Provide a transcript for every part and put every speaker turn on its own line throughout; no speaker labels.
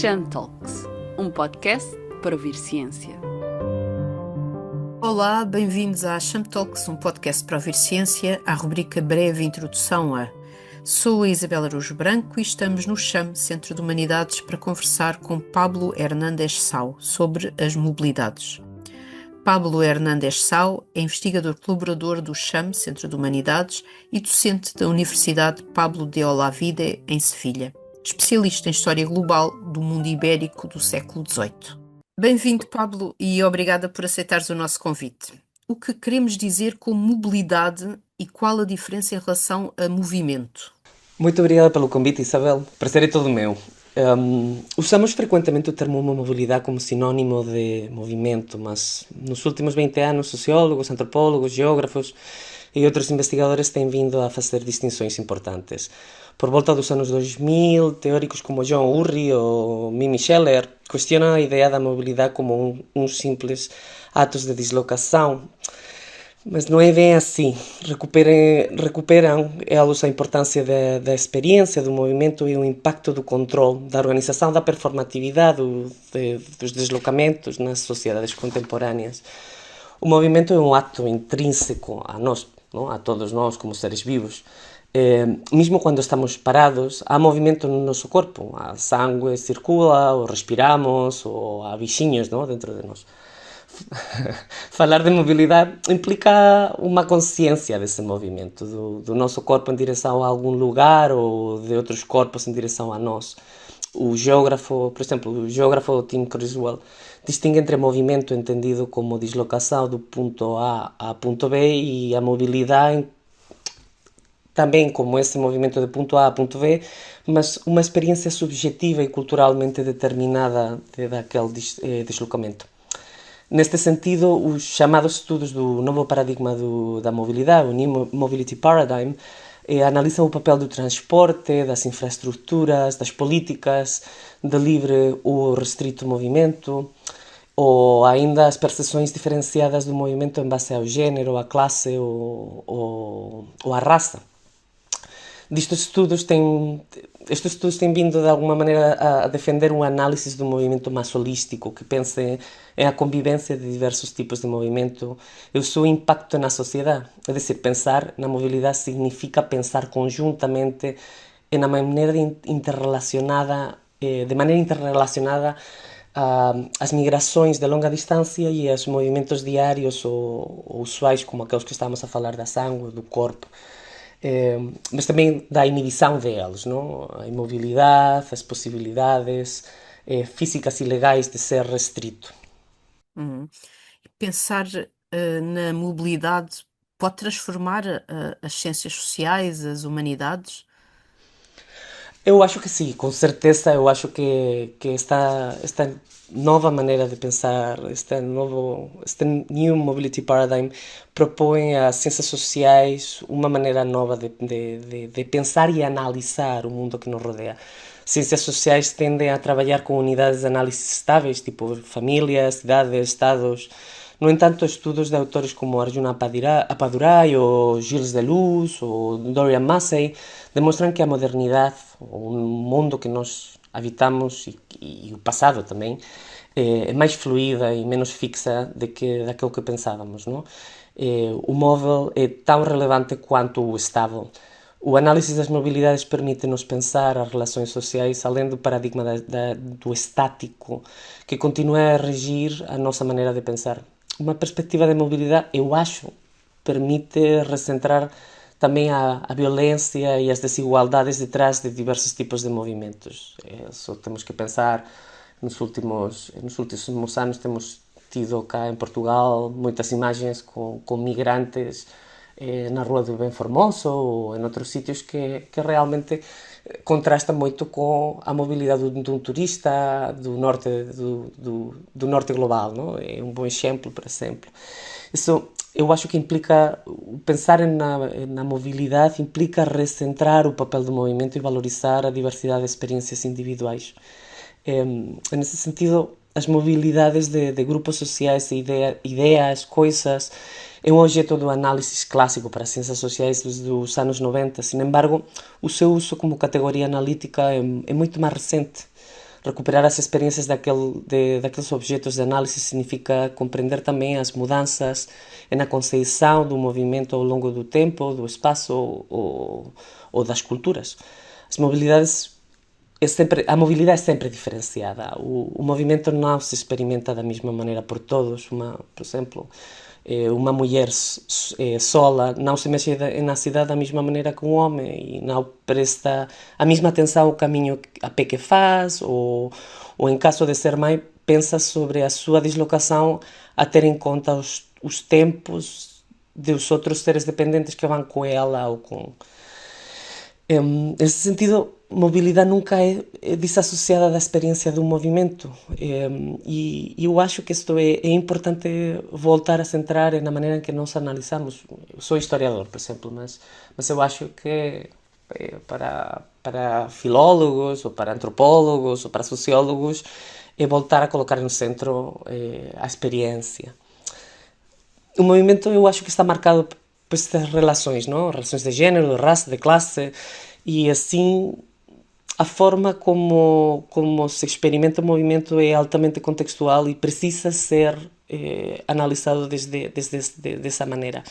Cham Talks, um podcast para ouvir ciência.
Olá, bem-vindos à Cham Talks, um podcast para ouvir ciência, à rubrica Breve Introdução a. Sou a Isabel Araújo Branco e estamos no Cham, Centro de Humanidades, para conversar com Pablo Hernández Sau sobre as mobilidades. Pablo Hernández Sau é investigador colaborador do Cham, Centro de Humanidades, e docente da Universidade Pablo de Olavide, em Sevilha, especialista em História Global do mundo ibérico do século XVIII. Bem-vindo, Pablo, e obrigada por aceitares o nosso convite. O que queremos dizer com mobilidade e qual a diferença em relação a movimento?
Muito obrigada pelo convite, Isabel. O prazer é todo meu. Usamos frequentemente o termo mobilidade como sinónimo de movimento, mas nos últimos 20 anos sociólogos, antropólogos, geógrafos e outros investigadores têm vindo a fazer distinções importantes. Por volta dos anos 2000, teóricos como John Urry ou Mimi Scheller questionam a ideia da mobilidade como uns simples atos de deslocação. Mas não é bem assim. Recuperam eles a importância da experiência, do movimento e o impacto do controle, da organização, da performatividade, dos deslocamentos nas sociedades contemporâneas. O movimento é um ato intrínseco a nós, não? A todos nós como seres vivos. Mesmo quando estamos parados, há movimento no nosso corpo. A sangue circula, ou respiramos, ou há bichinhos, não? Dentro de nós. Falar de mobilidade implica uma consciência desse movimento, do nosso corpo em direção a algum lugar ou de outros corpos em direção a nós. O geógrafo, por exemplo, o geógrafo Tim Criswell distingue entre movimento entendido como deslocação do ponto A a ponto B e a mobilidade também como esse movimento de ponto A a ponto B, mas uma experiência subjetiva e culturalmente determinada daquele deslocamento. Neste sentido, os chamados estudos do novo paradigma da mobilidade, o New Mobility Paradigm, analisam o papel do transporte, das infraestruturas, das políticas de livre ou restrito movimento, ou ainda as percepções diferenciadas do movimento em base ao género, à classe ou à raça. Estes estudos têm vindo de alguma maneira a defender um análise do movimento mais holístico, que pense em a convivência de diversos tipos de movimento e o seu impacto na sociedade. É dizer, pensar na mobilidade significa pensar conjuntamente de maneira interrelacionada as migrações de longa distância e os movimentos diários ou usuais, como aqueles que estamos a falar da sangue, do corpo. Mas também da inibição deles, não? A imobilidade, as possibilidades físicas e legais de ser restrito.
Pensar na mobilidade pode transformar as ciências sociais, as humanidades?
Eu acho que sim, com certeza. Eu acho que esta nova maneira de pensar, este New Mobility Paradigm propõe às ciências sociais uma maneira nova de pensar e analisar o mundo que nos rodeia. Ciências sociais tendem a trabalhar com unidades de análise estáveis, tipo famílias, cidades, estados. No entanto, estudos de autores como Arjuna Appadurai ou Gilles Deleuze ou Dorian Massey demonstram que a modernidade, o mundo que nós habitamos e o passado também, é mais fluida e menos fixa daquilo que pensávamos, não? O móvel é tão relevante quanto o estável. O análise das mobilidades permite-nos pensar as relações sociais além do paradigma do estático, que continua a regir a nossa maneira de pensar. Uma perspectiva de mobilidade, eu acho, permite recentrar também a violência e as desigualdades detrás de diversos tipos de movimentos. Só temos que pensar, nos últimos anos temos tido cá em Portugal muitas imagens com migrantes na Rua do Bem Formoso ou em outros sítios que realmente contrasta muito com a mobilidade de um turista do norte global, não? É um bom exemplo, por exemplo. Isso, eu acho que implica, pensar na mobilidade implica recentrar o papel do movimento e valorizar a diversidade de experiências individuais. Nesse sentido, as mobilidades de grupos sociais, ideias, coisas, é um objeto do análise clássico para as ciências sociais desde os anos 90. Sin embargo, o seu uso como categoria analítica é muito mais recente. recuperar as experiências daqueles objetos de análise significa compreender também as mudanças na concepção do movimento ao longo do tempo, do espaço ou das culturas. A mobilidade é sempre diferenciada. O movimento não se experimenta da mesma maneira por todos. Por exemplo, uma mulher sola não se mexe na cidade da mesma maneira que um homem e não presta a mesma atenção ao caminho a pé que faz, ou em caso de ser mãe, pensa sobre a sua deslocação a ter em conta os tempos dos outros seres dependentes que vão com ela ou com... Nesse sentido, mobilidade nunca é desassociada da experiência do movimento, e eu acho que isto é importante voltar a centrar na maneira em que nós analisamos. Eu sou historiador, por exemplo, mas eu acho que para filólogos, ou para antropólogos, ou para sociólogos, é voltar a colocar no centro a experiência. O movimento, eu acho que está marcado por estas relações, não? Relações de género, de raça, de classe, e assim a forma como se experimenta o movimento é altamente contextual e precisa ser analisado dessa maneira.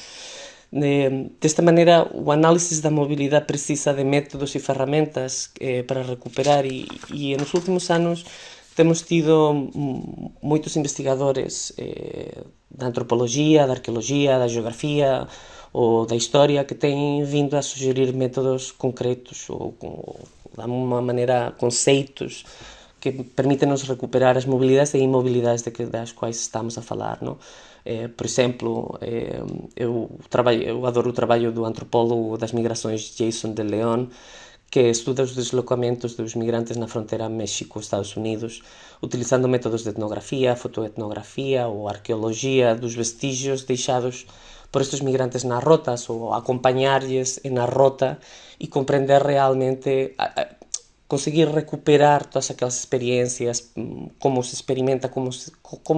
Desta maneira, o análise da mobilidade precisa de métodos e ferramentas para recuperar, e nos últimos anos temos tido muitos investigadores da antropologia, da arqueologia, da geografia ou da história que têm vindo a sugerir métodos concretos ou de alguma maneira conceitos que permitem-nos recuperar as mobilidades e imobilidades das quais estamos a falar, não? Por exemplo, eu adoro o trabalho do antropólogo das migrações Jason de Leon, que estuda os deslocamentos dos migrantes na fronteira México-Estados Unidos, utilizando métodos de etnografia, fotoetnografia ou arqueologia dos vestígios deixados por estes migrantes nas rotas, ou acompanhar-lhes na rota e compreender realmente, conseguir recuperar todas aquelas experiências, como se experimenta, como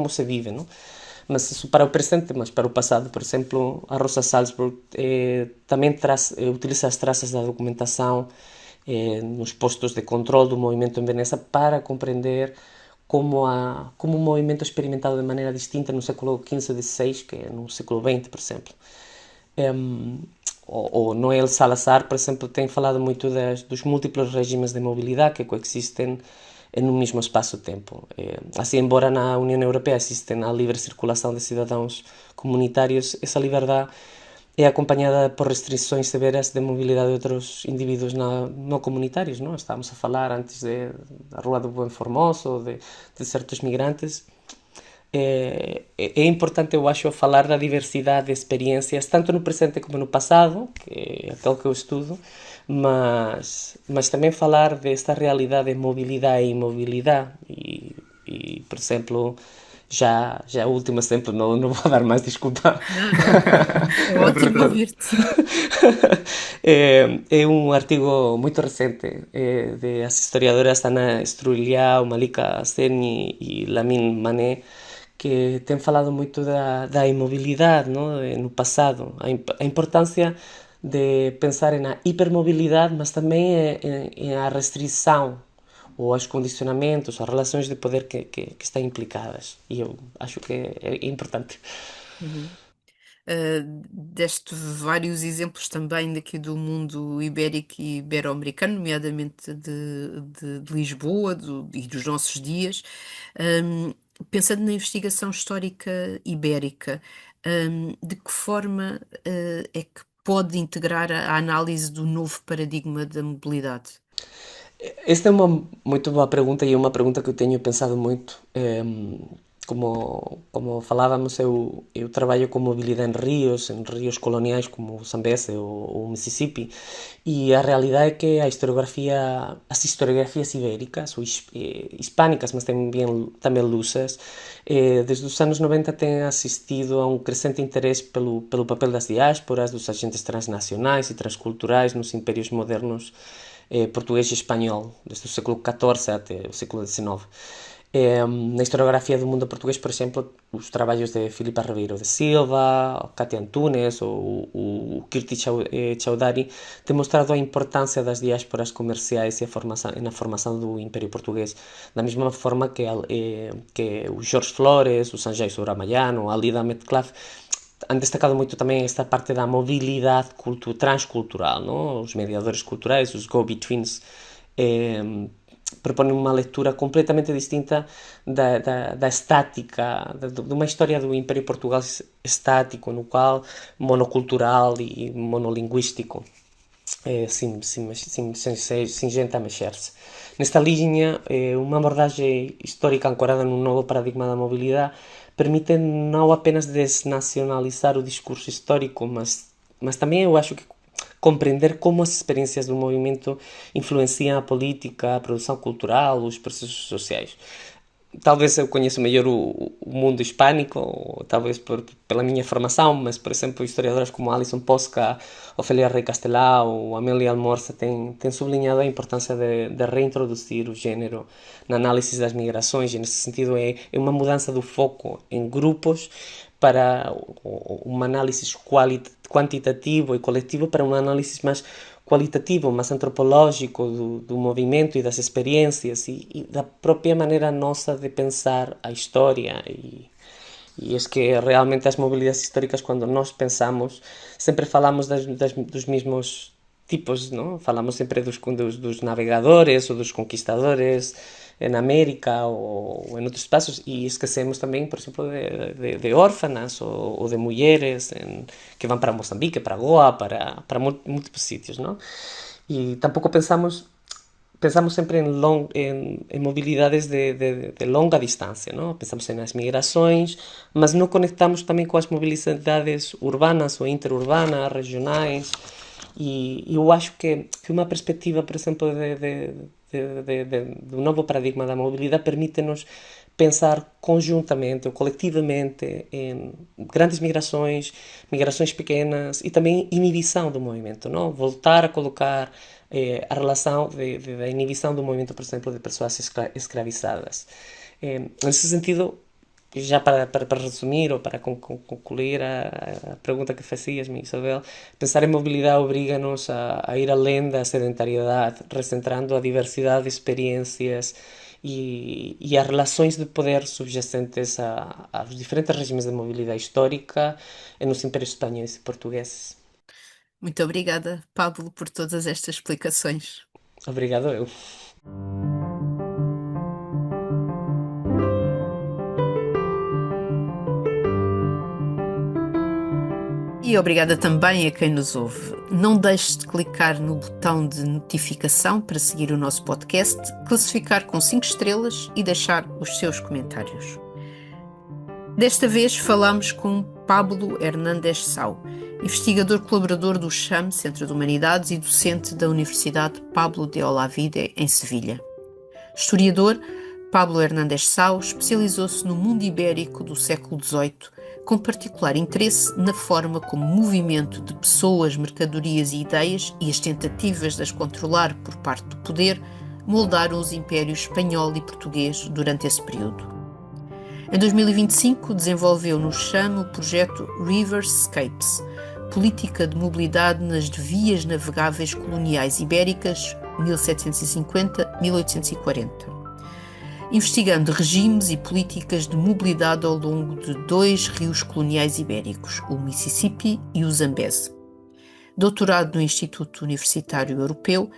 se vive, não? Mas isso para o presente, mas para o passado, por exemplo, a Rosa Salzburg também utiliza as traças da documentação nos postos de controle do movimento em Veneza para compreender como o movimento é experimentado de maneira distinta no século XV e XVI, que é no século XX, por exemplo. O Noel Salazar, por exemplo, tem falado muito dos múltiplos regimes de mobilidade que coexistem no mesmo espaço-tempo. Assim, embora na União Europeia existe a livre circulação de cidadãos comunitários, essa liberdade é acompanhada por restrições severas de mobilidade de outros indivíduos não comunitários, não? Estávamos a falar antes da Rua do Buen Formoso, de certos migrantes. É importante, eu acho, falar da diversidade de experiências, tanto no presente como no passado, que é aquilo que eu estudo, mas também falar desta realidade de mobilidade e imobilidade. E por exemplo, já o último exemplo, não vou dar mais, desculpa.
Não. É ótimo ouvir-te.
É um artigo muito recente das historiadoras Ana Strulya, Malika Seni e Lamin Mané, que tem falado muito da imobilidade, não? No passado, a importância de pensar na hipermobilidade, mas também a restrição ou os condicionamentos, as relações de poder que estão implicadas. E eu acho que é importante.
Uhum. Deste vários exemplos também daqui do mundo ibérico e ibero-americano, nomeadamente de Lisboa e dos nossos dias. Pensando na investigação histórica ibérica, de que forma é que pode integrar a análise do novo paradigma da mobilidade?
Esta é uma muito boa pergunta e é uma pergunta que eu tenho pensado muito. Como falávamos, eu trabalho com mobilidade em rios coloniais como o Zambeze ou o Mississippi, e a realidade é que as historiografias ibéricas, ou hispânicas, mas também lusas, desde os anos 90 têm assistido a um crescente interesse pelo papel das diásporas, dos agentes transnacionais e transculturais nos impérios modernos português e espanhol, desde o século XIV até o século XIX. Na historiografia do mundo português, por exemplo, os trabalhos de Filipa Ribeiro de Silva, Cátia Antunes ou o Kirti Chaudhary têm mostrado a importância das diásporas comerciais na formação do Império Português, da mesma forma que o Jorge Flores, o Sanjay Souramayana, o Ali Metcalfe han destacado muito também esta parte da mobilidade transcultural, não? Os mediadores culturais, os go-betweens, propõe uma leitura completamente distinta da estática, de uma história do Império Portugal estático, no qual monocultural e monolinguístico singenta a mexer-se. Nesta linha, uma abordagem histórica ancorada num novo paradigma da mobilidade permite não apenas desnacionalizar o discurso histórico, mas também eu acho que compreender como as experiências do movimento influenciam a política, a produção cultural, os processos sociais. Talvez eu conheça melhor o mundo hispânico, ou talvez pela minha formação, mas, por exemplo, historiadoras como Alison Posca, Ofélia Rey Castelao ou Amélia Almorza têm sublinhado a importância de reintroduzir o género na análise das migrações, e nesse sentido é uma mudança do foco em grupos para uma análise quantitativo e coletivo para uma análise mais qualitativo, mais antropológico do movimento e das experiências e da própria maneira nossa de pensar a história. E é que realmente as mobilidades históricas, quando nós pensamos, sempre falamos dos mesmos tipos, não? Falamos sempre dos navegadores ou dos conquistadores na América ou em outros espaços, e esquecemos também, por exemplo, de órfanas ou de mulheres que vão para Moçambique, para Goa, para múltiplos sítios, não? E tampouco pensamos sempre em mobilidades de longa distância, não? Pensamos nas migrações, mas não conectamos também com as mobilidades urbanas ou interurbanas, regionais, e eu acho que uma perspectiva, por exemplo, do novo paradigma da mobilidade permite-nos pensar conjuntamente ou colectivamente em grandes migrações pequenas e também inibição do movimento, não? Voltar a colocar a relação da inibição do movimento, por exemplo, de pessoas escravizadas. Nesse sentido, já para resumir ou para concluir a pergunta que fazias-me, Isabel, pensar em mobilidade obriga-nos a ir além da sedentariedade, recentrando a diversidade de experiências e as relações de poder subjacentes aos diferentes regimes de mobilidade histórica nos impérios espanhóis e portugueses.
Muito obrigada, Pablo, por todas estas explicações.
Obrigado eu.
E obrigada também a quem nos ouve. Não deixe de clicar no botão de notificação para seguir o nosso podcast, classificar com 5 estrelas e deixar os seus comentários. Desta vez falamos com Pablo Hernández Sau, investigador colaborador do CHAM, Centro de Humanidades, e docente da Universidade Pablo de Olavide, em Sevilha. Historiador, Pablo Hernández Sau especializou-se no mundo ibérico do século XVIII, com particular interesse na forma como o movimento de pessoas, mercadorias e ideias e as tentativas de as controlar por parte do poder moldaram os impérios espanhol e português durante esse período. Em 2025, desenvolveu no CHAM o projeto Riverscapes, Política de Mobilidade nas Vias Navegáveis Coloniais Ibéricas 1750-1840. Investigando regimes e políticas de mobilidade ao longo de 2 rios coloniais ibéricos, o Mississippi e o Zambeze. Doutorado no Instituto Universitário Europeu,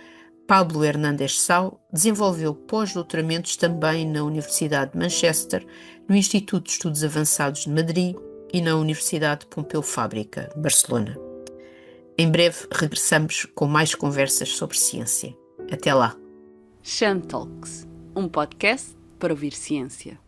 Pablo Hernández Sau desenvolveu pós-doutoramentos também na Universidade de Manchester, no Instituto de Estudos Avançados de Madrid e na Universidade Pompeu Fábrica, Barcelona. Em breve regressamos com mais conversas sobre ciência. Até lá!
CHAM Talks, um podcast para ouvir ciência.